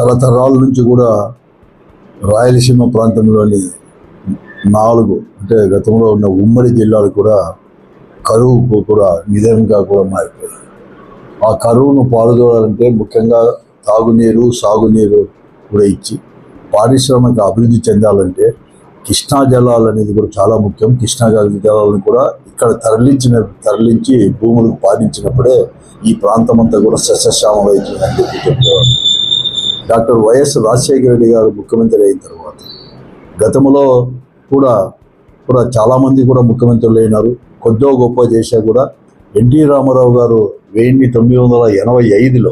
తరతరాల నుంచి కూడా రాయలసీమ ప్రాంతంలోని 4 అంటే గతంలో ఉన్న ఉమ్మడి జిల్లాలు కూడా కరువుకు కూడా నిధంగా కూడా మారిపోయాయి. ఆ కరువును పాల్గొనాలంటే ముఖ్యంగా తాగునీరు, సాగునీరు కూడా ఇచ్చి పారిశ్రామిక అభివృద్ధి చెందాలంటే కృష్ణా జలాలు అనేది కూడా చాలా ముఖ్యం. కృష్ణా జలాలను కూడా ఇక్కడ తరలించి భూములకు పాలించినప్పుడే ఈ ప్రాంతం అంతా కూడా సస్యశ్యామలవుతుందని చెప్పి చెప్పేవారు. డాక్టర్ వైఎస్ రాజశేఖర రెడ్డి గారు ముఖ్యమంత్రి అయిన తర్వాత గతంలో కూడా చాలామంది కూడా ముఖ్యమంత్రులు అయినారు. కొద్దో గొప్ప చేశా కూడా ఎన్టీ రామారావు గారు 1985లో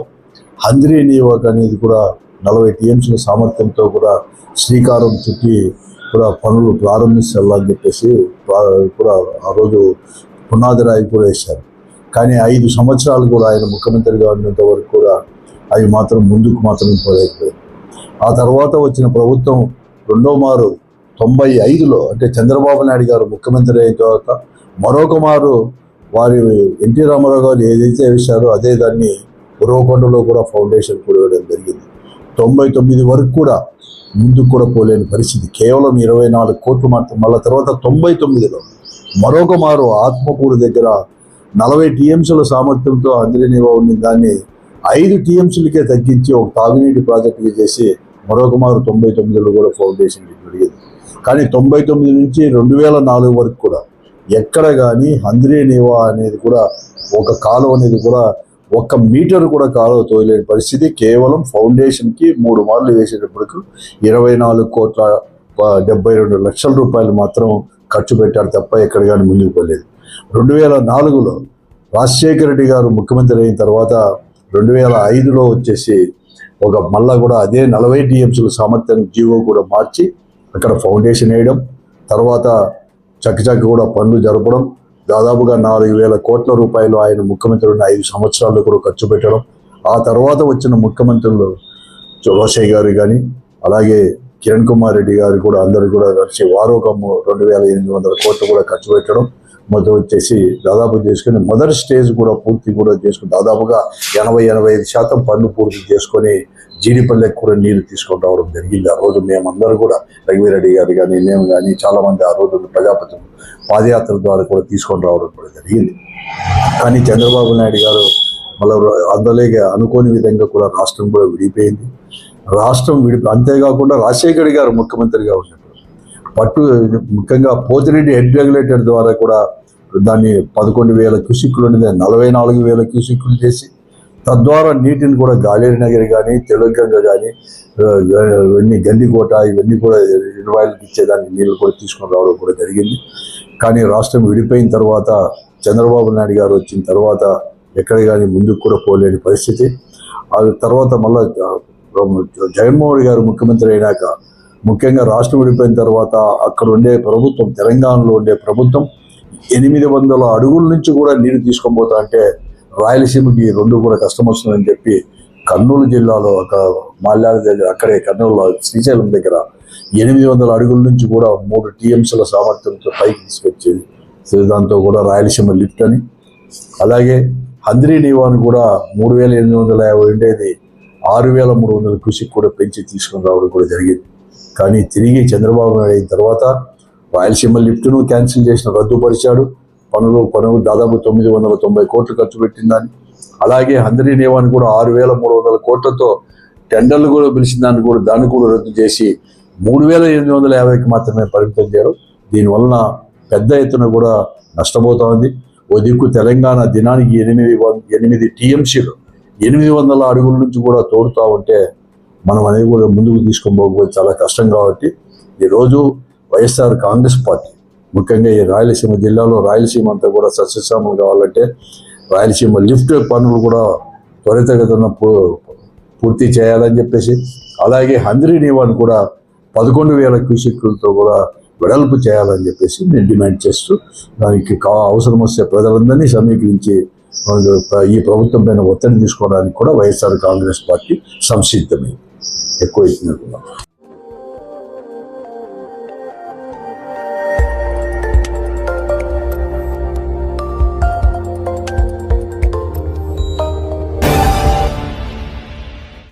హంద్రీ నియోజక అనేది కూడా 40 టీఎంసీల సామర్థ్యంతో కూడా శ్రీకారం చుట్టి కూడా పనులు ప్రారంభించాలని చెప్పేసి కూడా ఆ రోజు పునాది రాయి కూడా వేశారు. కానీ 5 సంవత్సరాలు కూడా ఆయన ముఖ్యమంత్రిగా ఉన్నంత వరకు కూడా అవి మాత్రం ముందుకు మాత్రం పోలేకపోయాయి. ఆ తర్వాత వచ్చిన ప్రభుత్వం రెండో మారు 95లో అంటే చంద్రబాబు నాయుడు గారు ముఖ్యమంత్రి అయిన తర్వాత మరొక మారు వారి ఎన్టీ రామారావు గారు ఏదైతే వేశారో అదే దాన్ని ఉరవకొండలో కూడా ఫౌండేషన్ కూడా వేయడం జరిగింది. 99 వరకు కూడా ముందుకు కూడా పోలేని పరిస్థితి, కేవలం 24 కోట్లు మాత్రం. మళ్ళీ తర్వాత 99లో మరొక మారు ఆత్మకూరు దగ్గర 40 టీఎంసీల సామర్థ్యంతో అందిరినివా ఉన్న దాన్ని 5 టీఎంసీలకే తగ్గించి ఒక తాగునీటి ప్రాజెక్టుగా చేసి మరొక మారు 99లో కూడా ఫౌండేషన్ జరిగింది. కానీ 99 నుంచి 2004 వరకు కూడా ఎక్కడ కానీ హంద్రీనివా అనేది కూడా ఒక కాలువ అనేది కూడా 1 మీటర్ కూడా కాలువ తోయలేని పరిస్థితి. కేవలం ఫౌండేషన్కి 3 మార్లు వేసేటప్పటికి 24,72 లక్షల రూపాయలు మాత్రం ఖర్చు పెట్టారు తప్ప ఎక్కడ కానీ ముందుకు పోలేదు. 2004లో రాజశేఖర రెడ్డి గారు ముఖ్యమంత్రి అయిన తర్వాత 2005లో వచ్చేసి మళ్ళా కూడా అదే 40 టీఎంసీల సామర్థ్యం జీవో కూడా మార్చి అక్కడ ఫౌండేషన్ వేయడం, తర్వాత చక్కచక్క కూడా పనులు జరపడం, దాదాపుగా 4,000 కోట్ల రూపాయలు ఆయన ముఖ్యమంత్రి ఉన్న 5 సంవత్సరాల్లో కూడా ఖర్చు పెట్టడం. ఆ తర్వాత వచ్చిన ముఖ్యమంత్రులు రోషయ్య గారు కానీ అలాగే కిరణ్ కుమార్ రెడ్డి గారు కూడా అందరూ కూడా కలిసి వారు 2,800 కోట్లు కూడా ఖర్చు పెట్టడం మొదలు వచ్చేసి దాదాపు చేసుకుని మొదటి స్టేజ్ కూడా పూర్తి కూడా చేసుకుని దాదాపుగా 80-85% పనులు పూర్తి చేసుకొని జీడిపల్లెకి కూడా నీరు తీసుకొని రావడం జరిగింది. ఆ రోజు మేమందరూ కూడా రఘువీరెడ్డి గారు కానీ మేము కానీ చాలామంది ఆ రోజు ప్రజాపతిని పాదయాత్ర ద్వారా కూడా తీసుకొని రావడం కూడా జరిగింది. కానీ చంద్రబాబు నాయుడు గారు మళ్ళీ అందులోకి అనుకోని విధంగా కూడా రాష్ట్రం కూడా విడిపోయింది. అంతేకాకుండా రాజశేఖర రెడ్డి గారు ముఖ్యమంత్రిగా ఉన్నప్పుడు ముఖ్యంగా పోతిరెడ్డి హెడ్ రెగ్యులేటర్ ద్వారా కూడా దాన్ని 11,000 క్యూసిక్లు అనేది 44,000 క్యూసిక్లు చేసి తద్వారా నీటిని కూడా గాలేరు నగర్ కానీ తెలంగాణ కానీ ఇవన్నీ గండికోట ఇవన్నీ కూడా రిజర్వాయర్లకు ఇచ్చేదానికి నీళ్ళు కూడా తీసుకొని రావడం కూడా జరిగింది. కానీ రాష్ట్రం విడిపోయిన తర్వాత చంద్రబాబు నాయుడు గారు వచ్చిన తర్వాత ఎక్కడ కానీ ముందుకు కూడా పోలేని పరిస్థితి. ఆ తర్వాత మళ్ళీ జగన్మోహన్ గారు ముఖ్యమంత్రి అయినాక ముఖ్యంగా రాష్ట్రం విడిపోయిన తర్వాత అక్కడ ఉండే ప్రభుత్వం, తెలంగాణలో ఉండే ప్రభుత్వం 800 అడుగుల నుంచి కూడా నీరు తీసుకొని పోతా అంటే రాయలసీమకి 2 కూడా కష్టం వస్తుందని చెప్పి కర్నూలు జిల్లాలో మాల్యాల దగ్గర అక్కడే కర్నూలులో శ్రీశైలం దగ్గర 800 అడుగుల నుంచి కూడా 3 టీఎంసీల సామర్థ్యంతో పైకి తీసుకొచ్చేది. దాంతో కూడా రాయలసీమ లిఫ్ట్ అని, అలాగే హంద్రీనివాను కూడా 3,850 ఉండేది 6,300 క్యూసిక్ కూడా పెంచి తీసుకుని రావడం కూడా జరిగింది. కానీ తిరిగి చంద్రబాబు నాయుడు అయిన తర్వాత రాయలసీమ లిఫ్ట్ను క్యాన్సిల్ చేసిన, రద్దుపరిచాడు. పనులు దాదాపు 990 కోట్లు ఖర్చు పెట్టిందని, అలాగే హంద్రీనివాను కూడా 6,300 కోట్లతో టెండర్లు కూడా పిలిచిన దాన్ని కూడా రద్దు చేసి 3,850కి మాత్రమే పరిమితం చేయడం. దీనివలన పెద్ద ఎత్తున కూడా నష్టపోతా ఉంది. ఓ దిక్కు తెలంగాణ దినానికి 8 టీఎంసీలు 800 అడుగుల నుంచి కూడా తోడుతూ ఉంటే మనం అనేది కూడా ముందుకు తీసుకొని పోకపోతే చాలా కష్టం. కాబట్టి ఈరోజు వైఎస్ఆర్ కాంగ్రెస్ పార్టీ ముఖ్యంగా ఈ రాయలసీమ జిల్లాలో రాయలసీమ అంతా కూడా సస్యశ్యామం కావాలంటే రాయలసీమ లిఫ్ట్ పనులు కూడా త్వరితగతిన పూర్తి చేయాలని చెప్పేసి, అలాగే హంద్రీనివాను కూడా 11,000 క్యూసిక్లతో కూడా వెడల్పు చేయాలని చెప్పేసి నేను డిమాండ్ చేస్తూ దానికి అవసరం వస్తే ప్రజలందరినీ సమీకరించి ఈ ప్రభుత్వం పైన ఒత్తిడి తీసుకోవడానికి కూడా వైఎస్ఆర్ కాంగ్రెస్ పార్టీ సంసిద్ధమే ఎక్కువ ఇచ్చినట్టున్నాం.